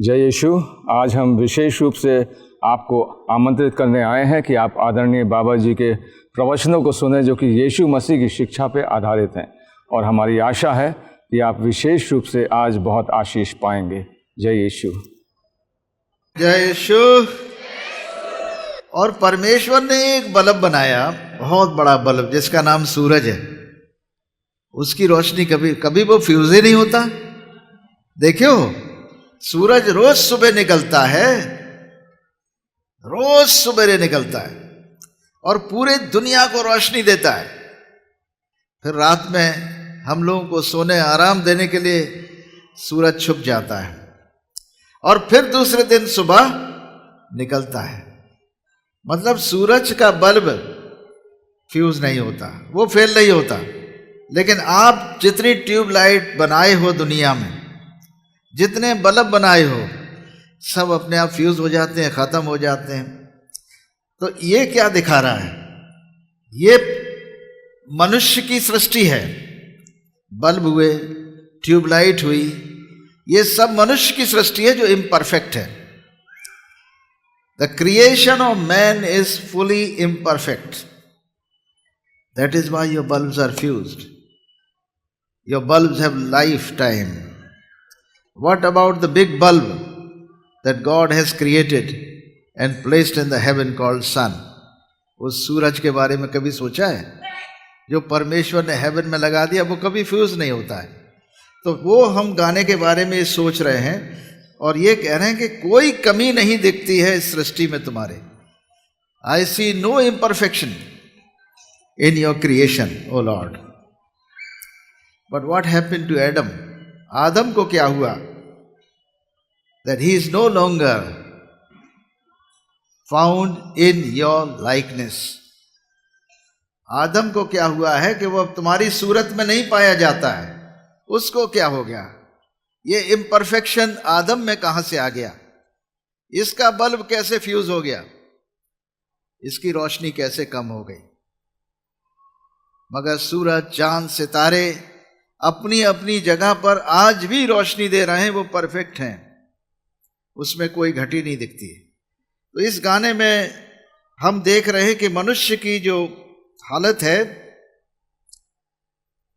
जय यीशु। आज हम विशेष रूप से आपको आमंत्रित करने आए हैं कि आप आदरणीय बाबा जी के प्रवचनों को सुने जो कि यीशु मसीह की शिक्षा पे आधारित हैं, और हमारी आशा है कि आप विशेष रूप से आज बहुत आशीष पाएंगे। जय यीशु। जय यीशु। और परमेश्वर ने एक बल्ब बनाया, बहुत बड़ा बल्ब जिसका नाम सूरज है। उसकी रोशनी कभी वो फ्यूज ही नहीं होता। देखियो, सूरज रोज सुबह निकलता है, रोज सुबह निकलता है और पूरे दुनिया को रोशनी देता है। फिर रात में हम लोगों को सोने आराम देने के लिए सूरज छुप जाता है और फिर दूसरे दिन सुबह निकलता है। मतलब सूरज का बल्ब फ्यूज नहीं होता, वो फेल नहीं होता। लेकिन आप जितनी ट्यूबलाइट बनाए हो दुनिया में, जितने बल्ब बनाए हो, सब अपने आप फ्यूज हो जाते हैं, खत्म हो जाते हैं। तो ये क्या दिखा रहा है? ये मनुष्य की सृष्टि है। बल्ब हुए, ट्यूबलाइट हुई, ये सब मनुष्य की सृष्टि है जो इम्परफेक्ट है। The creation of man is fully imperfect. That is why your bulbs are fused. Your bulbs have life time. What about the big bulb that God has created and placed in the heaven called sun? उस सूरज के बारे में कभी सोचा है? जो परमेश्वर ने हेवन में लगा दिया वो कभी फ्यूज नहीं होता है। तो वो हम गाने के बारे में सोच रहे हैं और ये कह रहे हैं कि कोई कमी नहीं दिखती है इस सृष्टि में तुम्हारे। I see no imperfection in your creation, O Lord. But what happened to Adam? आदम को क्या हुआ? That he is no longer found in your likeness. आदम को क्या हुआ है कि वो अब तुम्हारी सूरत में नहीं पाया जाता है। उसको क्या हो गया? ये इम्परफेक्शन आदम में कहां से आ गया? इसका बल्ब कैसे फ्यूज हो गया? इसकी रोशनी कैसे कम हो गई? मगर सूरज, चांद, सितारे अपनी अपनी जगह पर आज भी रोशनी दे रहे हैं, वो परफेक्ट हैं, उसमें कोई घटी नहीं दिखती। तो इस गाने में हम देख रहे हैं कि मनुष्य की जो हालत है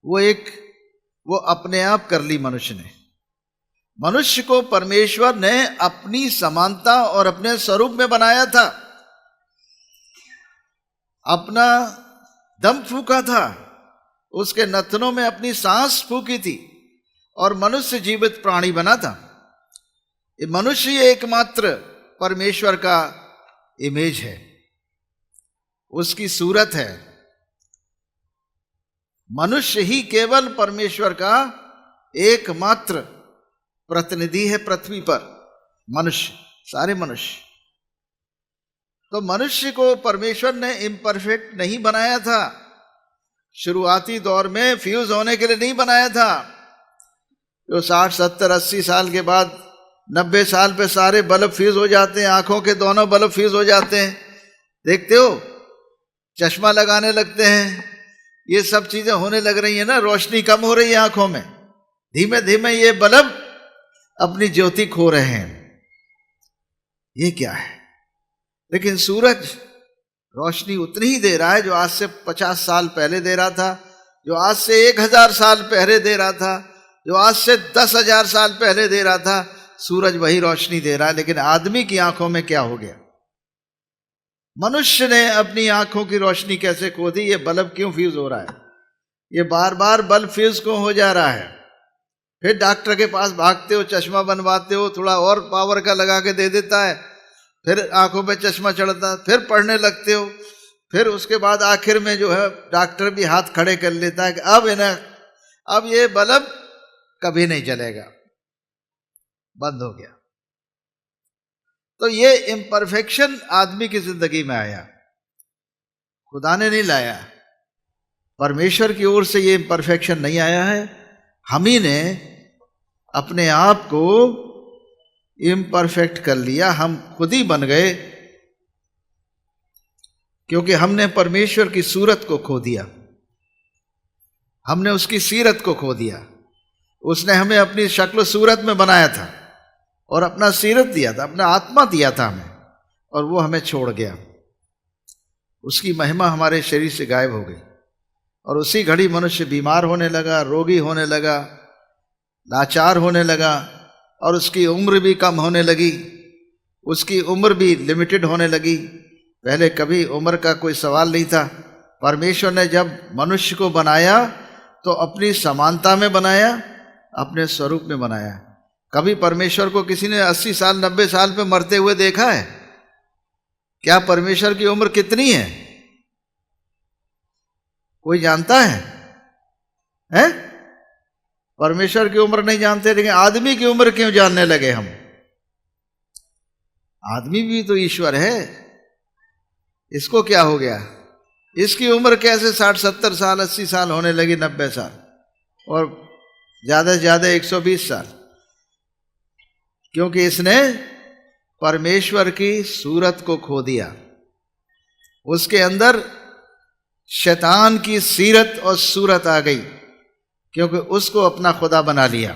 वो अपने आप कर ली मनुष्य ने। मनुष्य को परमेश्वर ने अपनी समानता और अपने स्वरूप में बनाया था, अपना दम फूका था, उसके नथनों में अपनी सांस फूकी थी और मनुष्य जीवित प्राणी बना था। ये मनुष्य ही एकमात्र परमेश्वर का इमेज है, उसकी सूरत है। मनुष्य ही केवल परमेश्वर का एकमात्र प्रतिनिधि है पृथ्वी पर। मनुष्य, सारे मनुष्य। तो मनुष्य को परमेश्वर ने इम्परफेक्ट नहीं बनाया था। शुरुआती दौर में फ्यूज होने के लिए नहीं बनाया था। जो 60, 70, 80 साल के बाद 90 साल पे सारे बल्ब फ्यूज हो जाते हैं, आंखों के दोनों बल्ब फ्यूज हो जाते हैं। देखते हो, चश्मा लगाने लगते हैं, ये सब चीजें होने लग रही है ना। रोशनी कम हो रही है आंखों में, धीमे धीमे ये बल्ब अपनी ज्योति खो रहे हैं। ये क्या है? लेकिन सूरज रोशनी उतनी ही दे रहा है जो आज से 50 साल पहले दे रहा था, जो आज से 1000 साल पहले दे रहा था, जो आज से 10,000 साल पहले दे रहा था। सूरज वही रोशनी दे रहा है। लेकिन आदमी की आंखों में क्या हो गया? मनुष्य ने अपनी आंखों की रोशनी कैसे खो दी? ये बल्ब क्यों फ्यूज हो रहा है? ये बार बार बल्ब फ्यूज क्यों हो जा रहा है? फिर डॉक्टर के पास भागते हो, चश्मा बनवाते हो, थोड़ा और पावर का लगा के दे देता है, फिर आंखों पे चश्मा चढ़ता, फिर पढ़ने लगते हो, फिर उसके बाद आखिर में जो है डॉक्टर भी हाथ खड़े कर लेता है कि अब ये बल्ब कभी नहीं जलेगा, बंद हो गया। तो ये इम्परफेक्शन आदमी की जिंदगी में आया, खुदा ने नहीं लाया। परमेश्वर की ओर से ये इम्परफेक्शन नहीं आया है, हम ही ने अपने आप को इम्परफेक्ट कर लिया। हम खुद ही बन गए क्योंकि हमने परमेश्वर की सूरत को खो दिया, हमने उसकी सीरत को खो दिया। उसने हमें अपनी शक्ल सूरत में बनाया था, और अपना सीरत दिया था, अपना आत्मा दिया था हमें, और वो हमें छोड़ गया। उसकी महिमा हमारे शरीर से गायब हो गई और उसी घड़ी मनुष्य बीमार होने लगा, रोगी होने लगा, लाचार होने लगा और उसकी उम्र भी कम होने लगी, उसकी उम्र भी लिमिटेड होने लगी। पहले कभी उम्र का कोई सवाल नहीं था। परमेश्वर ने जब मनुष्य को बनाया तो अपनी समानता में बनाया, अपने स्वरूप में बनाया। कभी परमेश्वर को किसी ने 80 साल 90 साल पे मरते हुए देखा है? क्या परमेश्वर की उम्र कितनी है? कोई जानता है? हैं? परमेश्वर की उम्र नहीं जानते, लेकिन आदमी की उम्र क्यों जानने लगे हम? आदमी भी तो ईश्वर है, इसको क्या हो गया? इसकी उम्र कैसे 60-70 साल 80 साल होने लगी, 90 साल, और ज्यादा से ज्यादा 120 साल? क्योंकि इसने परमेश्वर की सूरत को खो दिया। उसके अंदर शैतान की सीरत और सूरत आ गई, क्योंकि उसको अपना खुदा बना लिया।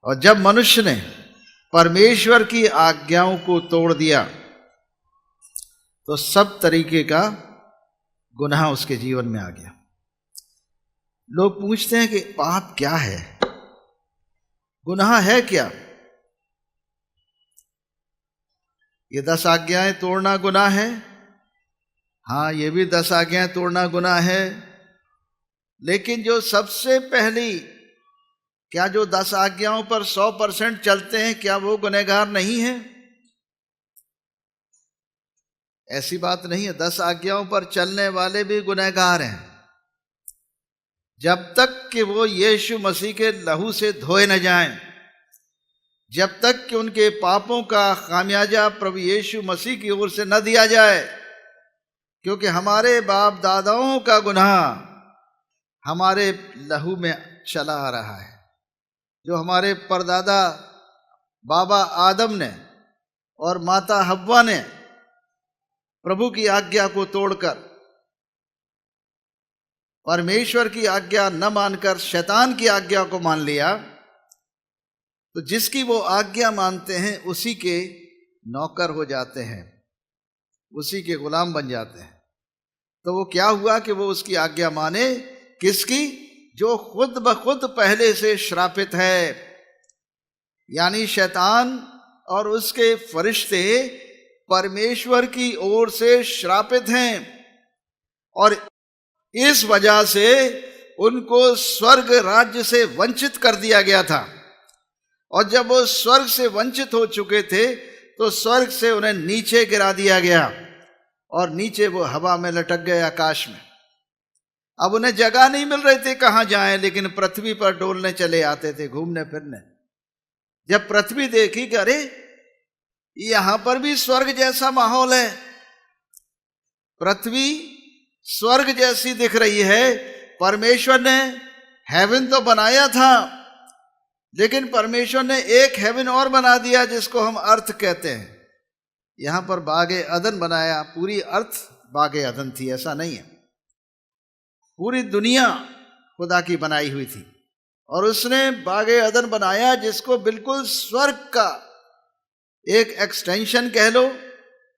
और जब मनुष्य ने परमेश्वर की आज्ञाओं को तोड़ दिया तो सब तरीके का गुनाह उसके जीवन में आ गया। लोग पूछते हैं कि पाप क्या है, गुनाह है क्या? ये 10 आज्ञाएं तोड़ना गुनाह है? हाँ, ये भी 10 आज्ञाएं तोड़ना गुनाह है। लेकिन जो सबसे पहली, क्या जो 10 आज्ञाओं पर 100% चलते हैं, क्या वो गुनहगार नहीं है? ऐसी बात नहीं है। 10 आज्ञाओं पर चलने वाले भी गुनहगार हैं, जब तक कि वो यीशु मसीह के लहू से धोए न जाएं, जब तक कि उनके पापों का खामियाजा प्रभु यीशु मसीह की ओर से न दिया जाए। क्योंकि हमारे बाप दादाओं का गुनाह हमारे लहू में चला आ रहा है। जो हमारे परदादा बाबा आदम ने और माता हव्वा ने प्रभु की आज्ञा को तोड़कर, परमेश्वर की आज्ञा न मानकर शैतान की आज्ञा को मान लिया, तो जिसकी वो आज्ञा मानते हैं उसी के नौकर हो जाते हैं, उसी के गुलाम बन जाते हैं। तो वो क्या हुआ कि वो उसकी आज्ञा माने, किसकी? जो खुद ब खुद पहले से श्रापित है, यानी शैतान और उसके फरिश्ते परमेश्वर की ओर से श्रापित हैं, और इस वजह से उनको स्वर्ग राज्य से वंचित कर दिया गया था। और जब वो स्वर्ग से वंचित हो चुके थे तो स्वर्ग से उन्हें नीचे गिरा दिया गया, और नीचे वो हवा में लटक गए, आकाश में। अब उन्हें जगह नहीं मिल रही थी कहां जाएं, लेकिन पृथ्वी पर डोलने चले आते थे, घूमने फिरने। जब पृथ्वी देखी कि अरे यहां पर भी स्वर्ग जैसा माहौल है, पृथ्वी स्वर्ग जैसी दिख रही है। परमेश्वर ने हेवन तो बनाया था, लेकिन परमेश्वर ने एक हेवन और बना दिया जिसको हम अर्थ कहते हैं। यहां पर बागे अदन बनाया, पूरी अर्थ बागे अदन थी, ऐसा नहीं है। पूरी दुनिया खुदा की बनाई हुई थी, और उसने बागे अदन बनाया जिसको बिल्कुल स्वर्ग का एक एक्सटेंशन कह लो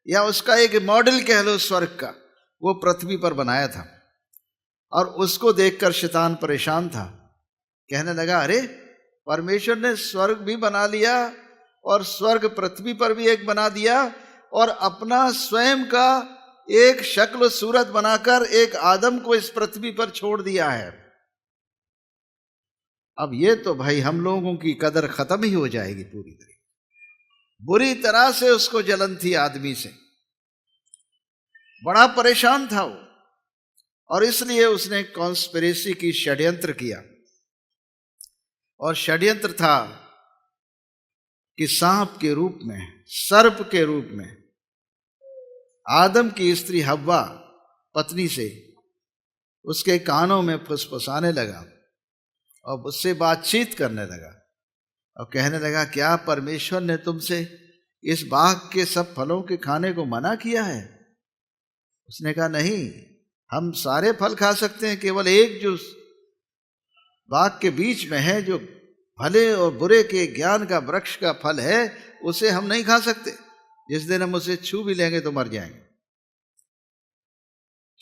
या उसका एक मॉडल कह लो स्वर्ग का, वो पृथ्वी पर बनाया था। और उसको देखकर शैतान परेशान था, कहने लगा अरे परमेश्वर ने स्वर्ग भी बना लिया और स्वर्ग पृथ्वी पर भी एक बना दिया, और अपना स्वयं का एक शक्ल सूरत बनाकर एक आदम को इस पृथ्वी पर छोड़ दिया है। अब ये तो भाई हम लोगों की कदर खत्म ही हो जाएगी पूरी तरह। बुरी तरह से उसको जलन थी आदमी से, बड़ा परेशान था वो, और इसलिए उसने कॉन्स्पिरेसी की, षड्यंत्र किया। और षड्यंत्र था कि सांप के रूप में, सर्प के रूप में आदम की स्त्री हव्वा पत्नी से उसके कानों में फुसफुसाने लगा और उससे बातचीत करने लगा, और कहने लगा क्या परमेश्वर ने तुमसे इस बाग के सब फलों के खाने को मना किया है? उसने कहा नहीं, हम सारे फल खा सकते हैं, केवल एक जो बाग के बीच में है, जो भले और बुरे के ज्ञान का वृक्ष का फल है, उसे हम नहीं खा सकते। जिस दिन हम उसे छू भी लेंगे तो मर जाएंगे।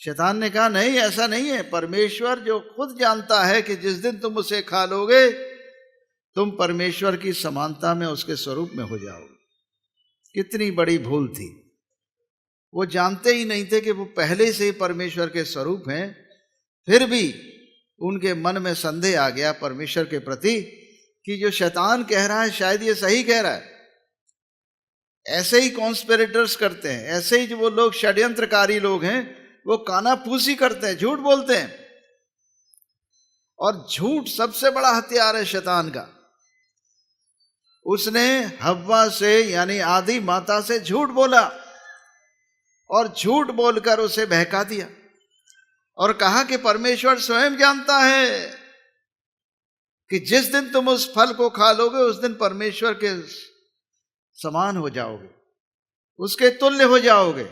शैतान ने कहा नहीं, ऐसा नहीं है। परमेश्वर जो खुद जानता है कि जिस दिन तुम उसे खा लोगे तुम परमेश्वर की समानता में, उसके स्वरूप में हो जाओगे। कितनी बड़ी भूल थी। वो जानते ही नहीं थे कि वो पहले से ही परमेश्वर के स्वरूप हैं। फिर भी उनके मन में संदेह आ गया परमेश्वर के प्रति कि जो शैतान कह रहा है शायद ये सही कह रहा है। ऐसे ही कॉन्स्पिरेटर्स करते हैं, ऐसे ही जो वो लोग षड्यंत्रकारी लोग हैं वो कानाफूसी करते हैं, झूठ बोलते हैं। और झूठ सबसे बड़ा हथियार है शैतान का। उसने हव्वा से यानी आदि माता से झूठ बोला और झूठ बोलकर उसे बहका दिया और कहा कि परमेश्वर स्वयं जानता है कि जिस दिन तुम उस फल को खा लोगे उस दिन परमेश्वर के समान हो जाओगे, उसके तुल्य हो जाओगे,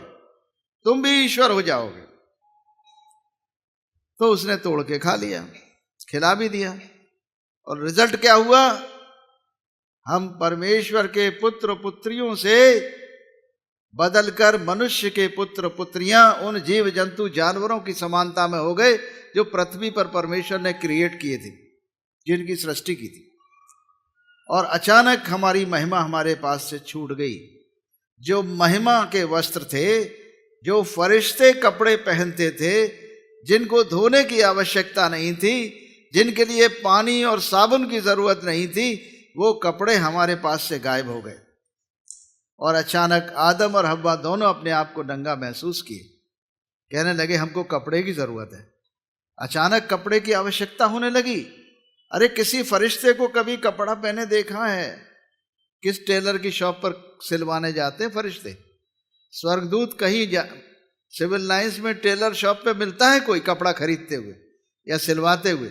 तुम भी ईश्वर हो जाओगे। तो उसने तोड़ के खा लिया, खिला भी दिया। और रिजल्ट क्या हुआ? हम परमेश्वर के पुत्र पुत्रियों से बदलकर मनुष्य के पुत्र पुत्रियां उन जीव जंतु जानवरों की समानता में हो गए जो पृथ्वी पर परमेश्वर ने क्रिएट किए थे, जिनकी सृष्टि की थी। और अचानक हमारी महिमा हमारे पास से छूट गई। जो महिमा के वस्त्र थे, जो फरिश्ते कपड़े पहनते थे, जिनको धोने की आवश्यकता नहीं थी, जिनके लिए पानी और साबुन की जरूरत नहीं थी, वो कपड़े हमारे पास से गायब हो गए। और अचानक आदम और हव्वा दोनों अपने आप को नंगा महसूस किए। कहने लगे हमको कपड़े की जरूरत है। अचानक कपड़े की आवश्यकता होने लगी। अरे किसी फरिश्ते को कभी कपड़ा पहने देखा है? किस टेलर की शॉप पर सिलवाने जाते हैं फरिश्ते? स्वर्गदूत कहीं सिविल लाइंस में टेलर शॉप पे मिलता है कोई कपड़ा खरीदते हुए या सिलवाते हुए?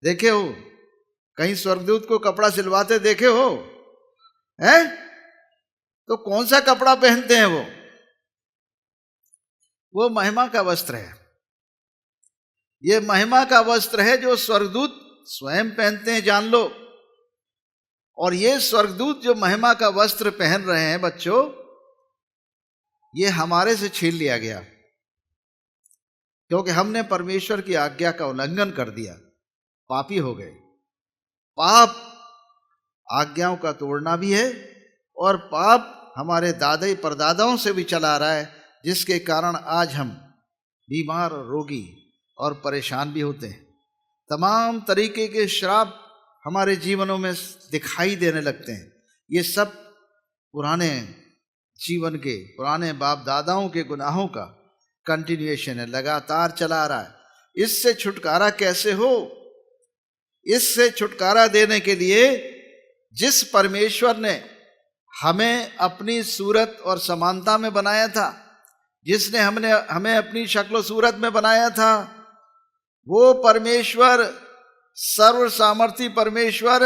देखे हो कहीं स्वर्गदूत को कपड़ा सिलवाते देखे हो? हैं? तो कौन सा कपड़ा पहनते हैं वो महिमा का वस्त्र है। ये महिमा का वस्त्र है जो स्वर्गदूत स्वयं पहनते हैं, जान लो। और ये स्वर्गदूत जो महिमा का वस्त्र पहन रहे हैं बच्चों, ये हमारे से छीन लिया गया क्योंकि हमने परमेश्वर की आज्ञा का उल्लंघन कर दिया, पापी हो गए। पाप आज्ञाओं का तोड़ना भी है और पाप हमारे दादा परदादाओं से भी चला आ रहा है, जिसके कारण आज हम बीमार और रोगी और परेशान भी होते हैं। तमाम तरीके के श्राप हमारे जीवनों में दिखाई देने लगते हैं। ये सब पुराने जीवन के, पुराने बाप दादाओं के गुनाहों का कंटिन्यूएशन है, लगातार चला आ रहा है। इससे छुटकारा कैसे हो? इससे छुटकारा देने के लिए जिस परमेश्वर ने हमें अपनी सूरत और समानता में बनाया था, जिसने हमें अपनी शक्ल सूरत में बनाया था, वो परमेश्वर, सर्व सामर्थी परमेश्वर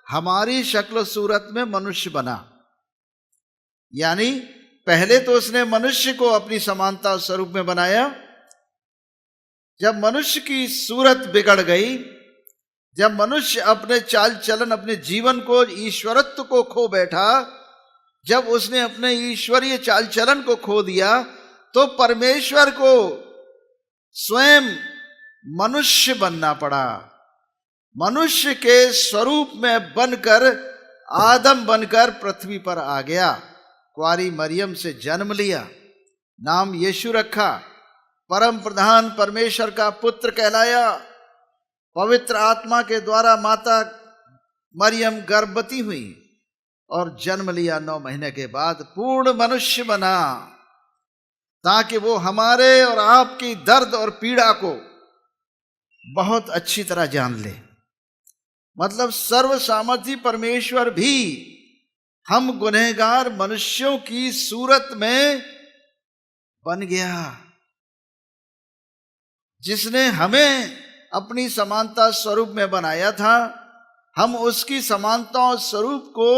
हमारी शक्ल सूरत में मनुष्य बना। यानी पहले तो उसने मनुष्य को अपनी समानता और स्वरूप में बनाया। जब मनुष्य की सूरत बिगड़ गई, जब मनुष्य अपने चाल चलन, अपने जीवन को, ईश्वरत्व को खो बैठा, जब उसने अपने ईश्वरीय चाल चलन को खो दिया, तो परमेश्वर को स्वयं मनुष्य बनना पड़ा। मनुष्य के स्वरूप में बनकर, आदम बनकर पृथ्वी पर आ गया। कुंवारी मरियम से जन्म लिया, नाम यीशु रखा, परम प्रधान परमेश्वर का पुत्र कहलाया। पवित्र आत्मा के द्वारा माता मरियम गर्भवती हुई और जन्म लिया। 9 महीने के बाद पूर्ण मनुष्य बना, ताकि वो हमारे और आपकी दर्द और पीड़ा को बहुत अच्छी तरह जान ले। मतलब सर्व सामर्थी परमेश्वर भी हम गुनहगार मनुष्यों की सूरत में बन गया। जिसने हमें अपनी समानता स्वरूप में बनाया था, हम उसकी समानता और स्वरूप को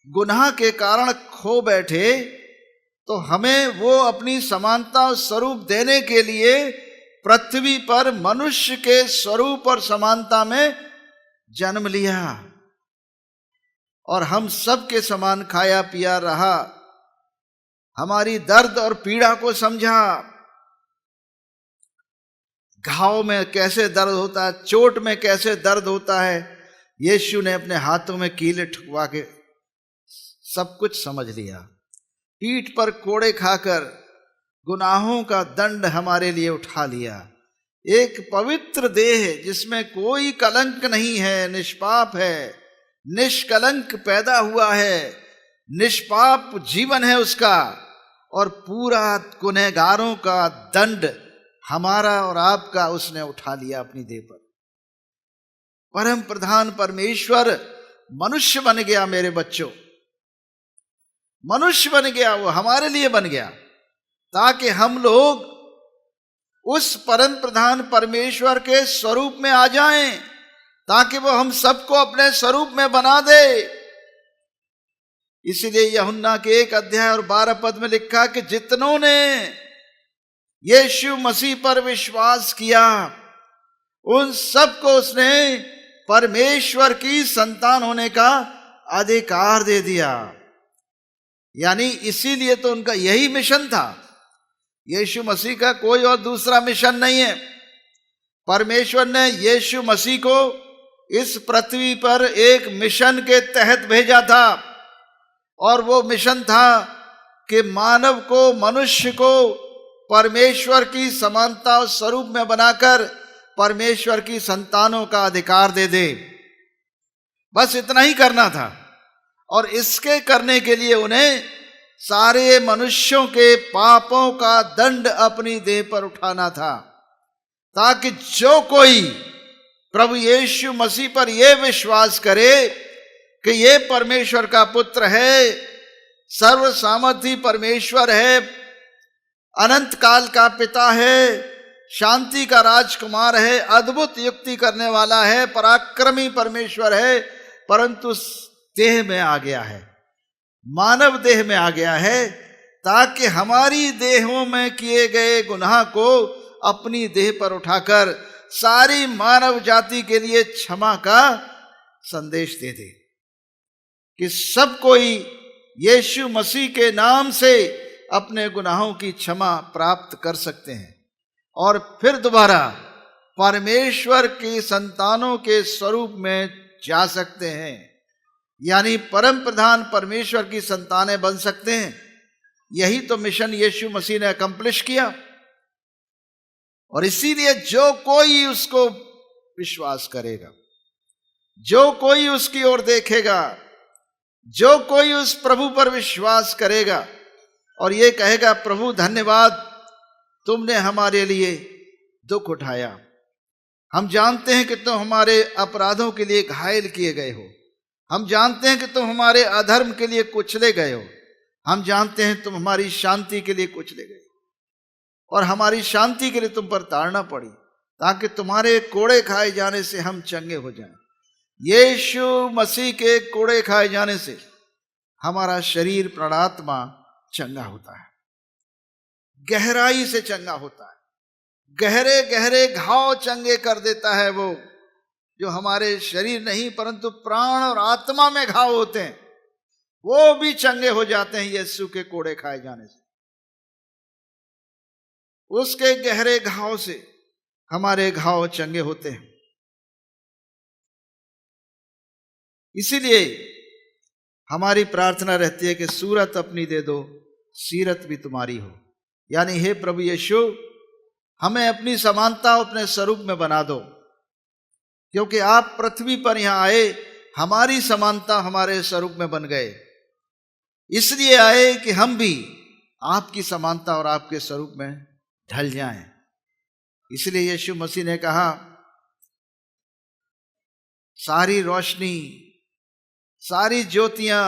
गुनाह के कारण खो बैठे, तो हमें वो अपनी समानता और स्वरूप देने के लिए पृथ्वी पर मनुष्य के स्वरूप और समानता में जन्म लिया और हम सब के समान खाया पिया रहा, हमारी दर्द और पीड़ा को समझा, घाव में कैसे दर्द होता है, चोट में कैसे दर्द होता है, यीशु ने अपने हाथों में कीले ठुकवा के सब कुछ समझ लिया। पीठ पर कोड़े खाकर गुनाहों का दंड हमारे लिए उठा लिया। एक पवित्र देह जिसमें कोई कलंक नहीं है, निष्पाप है, निष्कलंक पैदा हुआ है, निष्पाप जीवन है उसका, और पूरा गुनहगारों का दंड हमारा और आपका उसने उठा लिया अपनी देह पर। परम प्रधान परमेश्वर मनुष्य बन गया। मेरे बच्चों, मनुष्य बन गया, वो हमारे लिए बन गया, ताकि हम लोग उस परम प्रधान परमेश्वर के स्वरूप में आ जाएं, ताकि वो हम सबको अपने स्वरूप में बना दे। इसीलिए यूहन्ना के 1 अध्याय और 12 पद में लिखा कि जितनों ने यीशु मसीह पर विश्वास किया उन सबको उसने परमेश्वर की संतान होने का अधिकार दे दिया। यानी इसीलिए तो उनका यही मिशन था। यीशु मसीह का कोई और दूसरा मिशन नहीं है। परमेश्वर ने यीशु मसीह को इस पृथ्वी पर एक मिशन के तहत भेजा था, और वो मिशन था कि मानव को, मनुष्य को परमेश्वर की समानता और स्वरूप में बनाकर परमेश्वर की संतानों का अधिकार दे दे। बस इतना ही करना था, और इसके करने के लिए उन्हें सारे मनुष्यों के पापों का दंड अपनी देह पर उठाना था, ताकि जो कोई प्रभु यीशु मसीह पर यह विश्वास करे कि ये परमेश्वर का पुत्र है, सर्व सामर्थी परमेश्वर है, अनंत काल का पिता है, शांति का राजकुमार है, अद्भुत युक्ति करने वाला है, पराक्रमी परमेश्वर है, परंतु देह में आ गया है, मानव देह में आ गया है, ताकि हमारी देहों में किए गए गुनाह को अपनी देह पर उठाकर सारी मानव जाति के लिए क्षमा का संदेश दे दे, कि सब कोई यीशु मसीह के नाम से अपने गुनाहों की क्षमा प्राप्त कर सकते हैं और फिर दोबारा परमेश्वर की संतानों के स्वरूप में जा सकते हैं, यानी परम प्रधान परमेश्वर की संतानें बन सकते हैं। यही तो मिशन यीशु मसीह ने अकम्प्लिश किया, और इसीलिए जो कोई उसको विश्वास करेगा, जो कोई उसकी ओर देखेगा, जो कोई उस प्रभु पर विश्वास करेगा और ये कहेगा, प्रभु धन्यवाद, तुमने हमारे लिए दुख उठाया, हम जानते हैं कि तुम हमारे अपराधों के लिए घायल किए गए हो, हम जानते हैं कि तुम हमारे अधर्म के लिए कुचले गए हो, हम जानते हैं तुम हमारी शांति के लिए कुचले गए, और हमारी शांति के लिए तुम पर ताड़ना पड़ी, ताकि तुम्हारे कोड़े खाए जाने से हम चंगे हो जाएं। यीशु मसीह के कोड़े खाए जाने से हमारा शरीर प्राणात्मा चंगा होता है, गहराई से चंगा होता है, गहरे गहरे घाव चंगे कर देता है। वो जो हमारे शरीर नहीं परंतु प्राण और आत्मा में घाव होते हैं, वो भी चंगे हो जाते हैं यीशु के कोड़े खाए जाने से। उसके गहरे घाव से हमारे घाव चंगे होते हैं। इसीलिए हमारी प्रार्थना रहती है कि सूरत अपनी दे दो, सीरत भी तुम्हारी हो। यानी हे प्रभु यीशु, हमें अपनी समानता अपने स्वरूप में बना दो, क्योंकि आप पृथ्वी पर यहां आए, हमारी समानता हमारे स्वरूप में बन गए, इसलिए आए कि हम भी आपकी समानता और आपके स्वरूप में ढल जाएं। इसलिए यीशु मसीह ने कहा, सारी रोशनी, सारी ज्योतियां,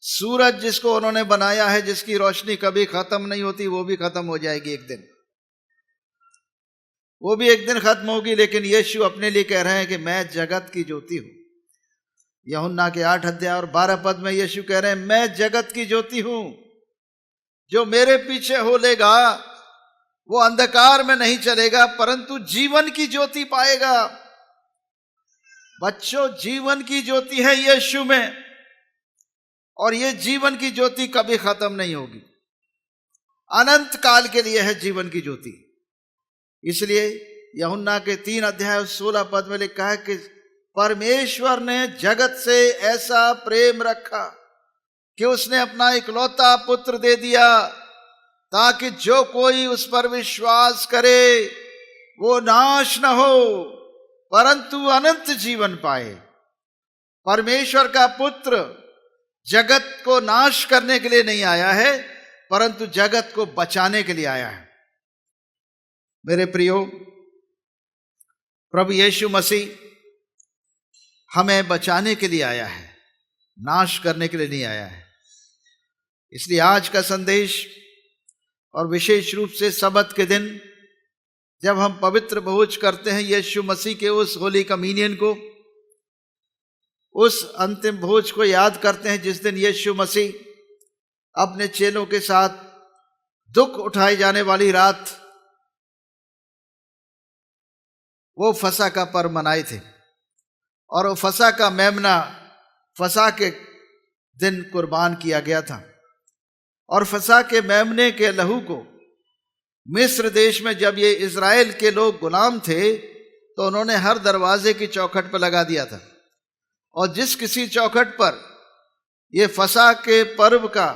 सूरज जिसको उन्होंने बनाया है, जिसकी रोशनी कभी खत्म नहीं होती, वो भी खत्म हो जाएगी एक दिन, वो भी एक दिन खत्म होगी। लेकिन यीशु अपने लिए कह रहे हैं कि मैं जगत की ज्योति हूं। यूहन्ना के 8 अध्याय और 12 पद में यीशु कह रहे हैं, मैं जगत की ज्योति हूं, जो मेरे पीछे हो लेगा वो अंधकार में नहीं चलेगा परंतु जीवन की ज्योति पाएगा। बच्चों, जीवन की ज्योति है यीशु में, और ये जीवन की ज्योति कभी खत्म नहीं होगी, अनंत काल के लिए है जीवन की ज्योति। इसलिए यूहन्ना के 3 अध्याय 16 पद में लिखा है कि परमेश्वर ने जगत से ऐसा प्रेम रखा कि उसने अपना इकलौता पुत्र दे दिया, ताकि जो कोई उस पर विश्वास करे वो नाश न हो परंतु अनंत जीवन पाए। परमेश्वर का पुत्र जगत को नाश करने के लिए नहीं आया है, परंतु जगत को बचाने के लिए आया है। मेरे प्रियो, प्रभु यीशु मसीह हमें बचाने के लिए आया है, नाश करने के लिए नहीं आया है। इसलिए आज का संदेश, और विशेष रूप से सब्त के दिन जब हम पवित्र भोज करते हैं यीशु मसीह के उस होली कम्युनियन को, उस अंतिम भोज को याद करते हैं जिस दिन यीशु मसीह अपने चेलों के साथ दुख उठाई जाने वाली रात वो फसह का पर्व मनाए थे, और वो फसह का मेमना फसह के दिन कुर्बान किया गया था। और फसह के मेमने के लहू को मिस्र देश में जब ये इज़राइल के लोग गुलाम थे तो उन्होंने हर दरवाजे की चौखट पर लगा दिया था, और जिस किसी चौखट पर ये फसह के पर्व का,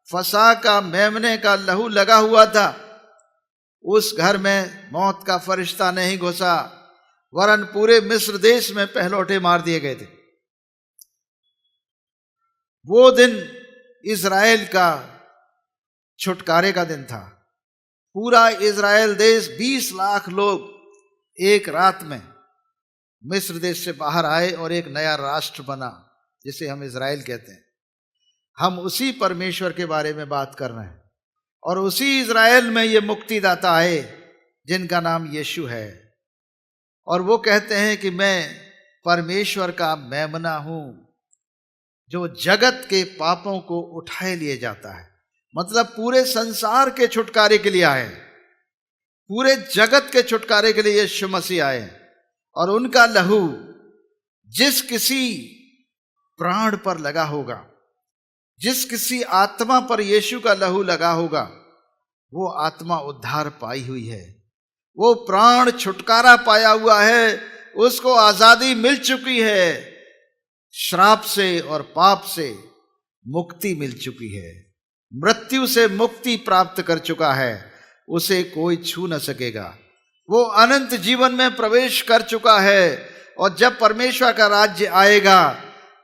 फसह का मेमने का लहू लगा हुआ था, उस घर में मौत का फरिश्ता नहीं घुसा, वरन पूरे मिस्र देश में पहलौठे मार दिए गए थे। वो दिन इज़राइल का छुटकारे का दिन था। पूरा इज़राइल देश 20 लाख लोग एक रात में मिस्र देश से बाहर आए और एक नया राष्ट्र बना, जिसे हम इज़राइल कहते हैं। हम उसी परमेश्वर के बारे में बात कर रहे हैं, और उसी इज़राइल में ये मुक्तिदाता आए जिनका नाम यीशु है। और वो कहते हैं कि मैं परमेश्वर का मेमना हूं जो जगत के पापों को उठाए लिए जाता है। मतलब पूरे संसार के छुटकारे के लिए आए, पूरे जगत के छुटकारे के लिए यीशु मसीह आए। और उनका लहू जिस किसी प्राण पर लगा होगा, जिस किसी आत्मा पर यीशु का लहू लगा होगा, वो आत्मा उद्धार पाई हुई है, वो प्राण छुटकारा पाया हुआ है, उसको आजादी मिल चुकी है, श्राप से और पाप से मुक्ति मिल चुकी है, मृत्यु से मुक्ति प्राप्त कर चुका है, उसे कोई छू न सकेगा। वो अनंत जीवन में प्रवेश कर चुका है। और जब परमेश्वर का राज्य आएगा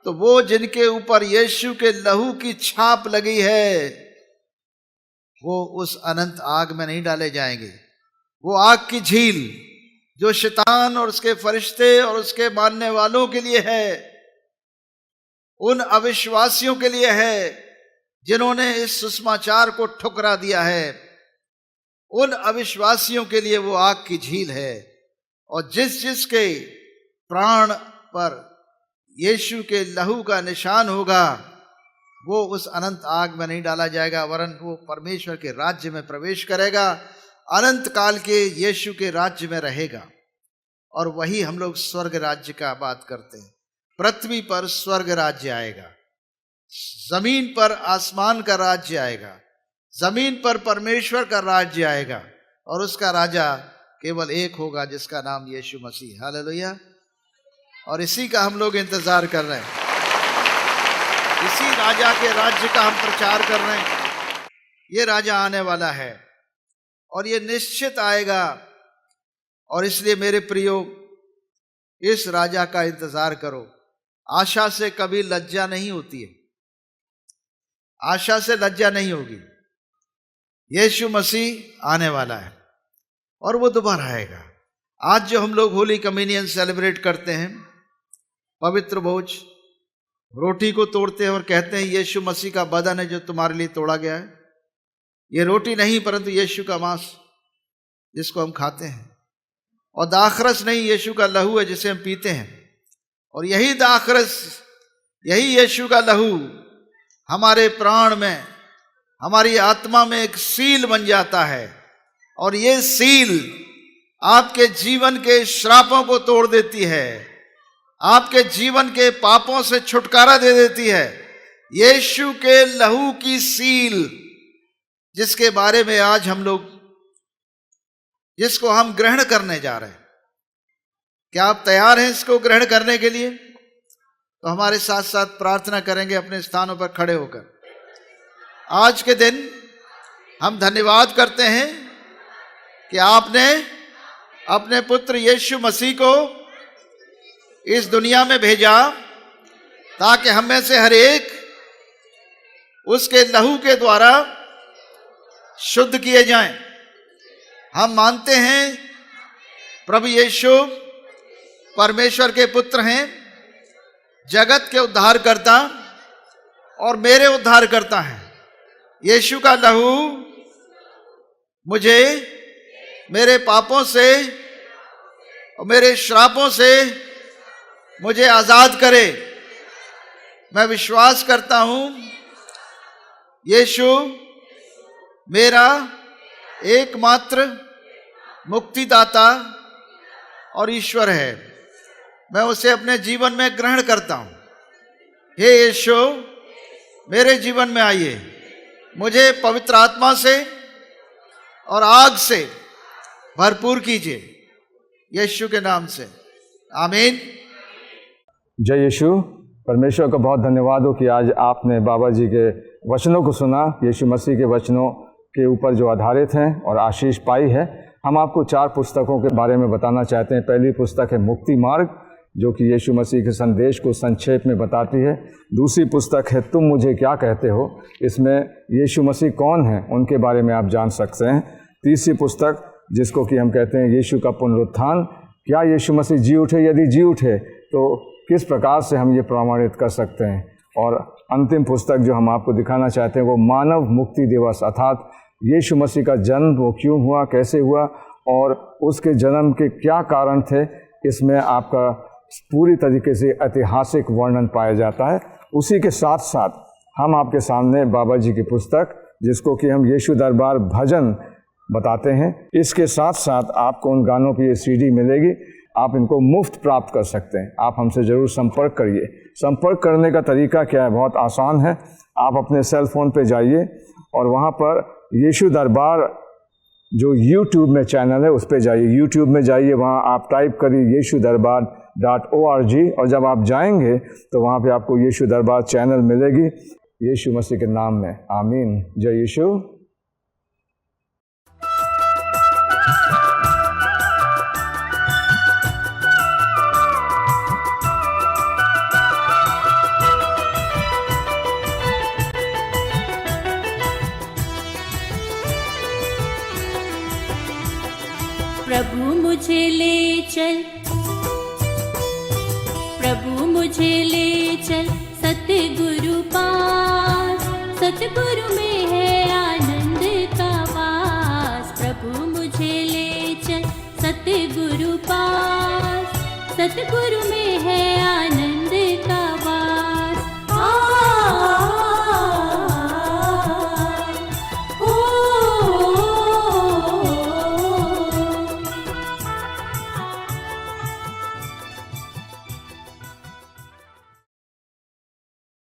तो वो जिनके ऊपर यीशु के लहू की छाप लगी है, वो उस अनंत आग में नहीं डाले जाएंगे। वो आग की झील जो शैतान और उसके फरिश्ते और उसके मानने वालों के लिए है, उन अविश्वासियों के लिए है जिन्होंने इस सुसमाचार को ठुकरा दिया है, उन अविश्वासियों के लिए वो आग की झील है। और जिस जिसके प्राण पर यीशु के लहू का निशान होगा, वो उस अनंत आग में नहीं डाला जाएगा, वरन वो परमेश्वर के राज्य में प्रवेश करेगा, अनंत काल के यीशु के राज्य में रहेगा। और वही हम लोग स्वर्ग राज्य का बात करते हैं। पृथ्वी पर स्वर्ग राज्य आएगा, जमीन पर आसमान का राज्य आएगा, जमीन पर परमेश्वर का राज्य आएगा, और उसका राजा केवल एक होगा जिसका नाम यीशु मसीह। हालेलुया। और इसी का हम लोग इंतजार कर रहे हैं, इसी राजा के राज्य का हम प्रचार कर रहे हैं। ये राजा आने वाला है और ये निश्चित आएगा। और इसलिए मेरे प्रियो, इस राजा का इंतजार करो। आशा से कभी लज्जा नहीं होती है, आशा से लज्जा नहीं होगी। यीशु मसीह आने वाला है और वो दोबारा आएगा। आज जो हम लोग होली कम्युनियन सेलिब्रेट करते हैं, पवित्र भोज, रोटी को तोड़ते हैं और कहते हैं यीशु मसीह का बदन है जो तुम्हारे लिए तोड़ा गया है। ये रोटी नहीं परंतु यीशु का मांस जिसको हम खाते हैं, और दाखरस नहीं, यीशु का लहू है जिसे हम पीते हैं। और यही दाखरस, यही यीशु का लहू हमारे प्राण में, हमारी आत्मा में एक सील बन जाता है, और ये सील आपके जीवन के श्रापों को तोड़ देती है, आपके जीवन के पापों से छुटकारा दे देती है। यीशु के लहू की सील, जिसके बारे में आज हम लोग, जिसको हम ग्रहण करने जा रहे हैं। क्या आप तैयार हैं इसको ग्रहण करने के लिए? तो हमारे साथ साथ प्रार्थना करेंगे अपने स्थानों पर खड़े होकर। आज के दिन हम धन्यवाद करते हैं कि आपने अपने पुत्र यीशु मसीह को इस दुनिया में भेजा ताकि हम में से हर एक उसके लहू के द्वारा शुद्ध किए जाएं। हम मानते हैं प्रभु यीशु परमेश्वर के पुत्र हैं, जगत के उद्धारकर्ता और मेरे उद्धारकर्ता हैं। यीशु का लहू मुझे मेरे पापों से और मेरे श्रापों से मुझे आजाद करे। मैं विश्वास करता हूं यीशु मेरा एकमात्र मुक्तिदाता और ईश्वर है। मैं उसे अपने जीवन में ग्रहण करता हूं। हे यीशु, मेरे जीवन में आइए, मुझे पवित्र आत्मा से और आग से भरपूर कीजिए, यीशु के नाम से, आमीन। जय यीशु। परमेश्वर का बहुत धन्यवाद हो कि आज आपने बाबा जी के वचनों को सुना, यीशु मसीह के वचनों के ऊपर जो आधारित हैं और आशीष पाई है। हम आपको 4 पुस्तकों के बारे में बताना चाहते हैं। पहली पुस्तक है मुक्ति मार्ग, जो कि यीशु मसीह के संदेश को संक्षेप में बताती है। दूसरी पुस्तक है तुम मुझे क्या कहते हो, इसमें यीशु मसीह कौन है उनके बारे में आप जान सकते हैं। तीसरी पुस्तक जिसको कि हम कहते हैं यीशु का पुनरुत्थान, क्या यीशु मसीह जी उठे? यदि जी उठे तो किस प्रकार से हम ये प्रमाणित कर सकते हैं। और अंतिम पुस्तक जो हम आपको दिखाना चाहते हैं वो मानव मुक्ति दिवस, अर्थात यीशु मसीह का जन्म वो क्यों हुआ, कैसे हुआ और उसके जन्म के क्या कारण थे। इसमें आपका पूरी तरीके से ऐतिहासिक वर्णन पाया जाता है। उसी के साथ साथ हम आपके सामने बाबा जी की पुस्तक, जिसको कि हम यीशु दरबार भजन बताते हैं, इसके साथ साथ आपको उन गानों की ये CD मिलेगी। आप इनको मुफ्त प्राप्त कर सकते हैं। आप हमसे ज़रूर संपर्क करिए। संपर्क करने का तरीका क्या है? बहुत आसान है। आप अपने सेल फोन पे जाइए और वहाँ पर यीशु दरबार जो YouTube में चैनल है उस पर जाइए। YouTube में जाइए, वहाँ आप टाइप करिए yeshudarbar.org और जब आप जाएंगे तो वहाँ पे आपको यीशु दरबार चैनल मिलेगी। यीशु मसीह के नाम में, आमीन। जय यीशु। प्रभु मुझे ले चल, प्रभु मुझे ले चल सतगुरु पास, सतगुरु में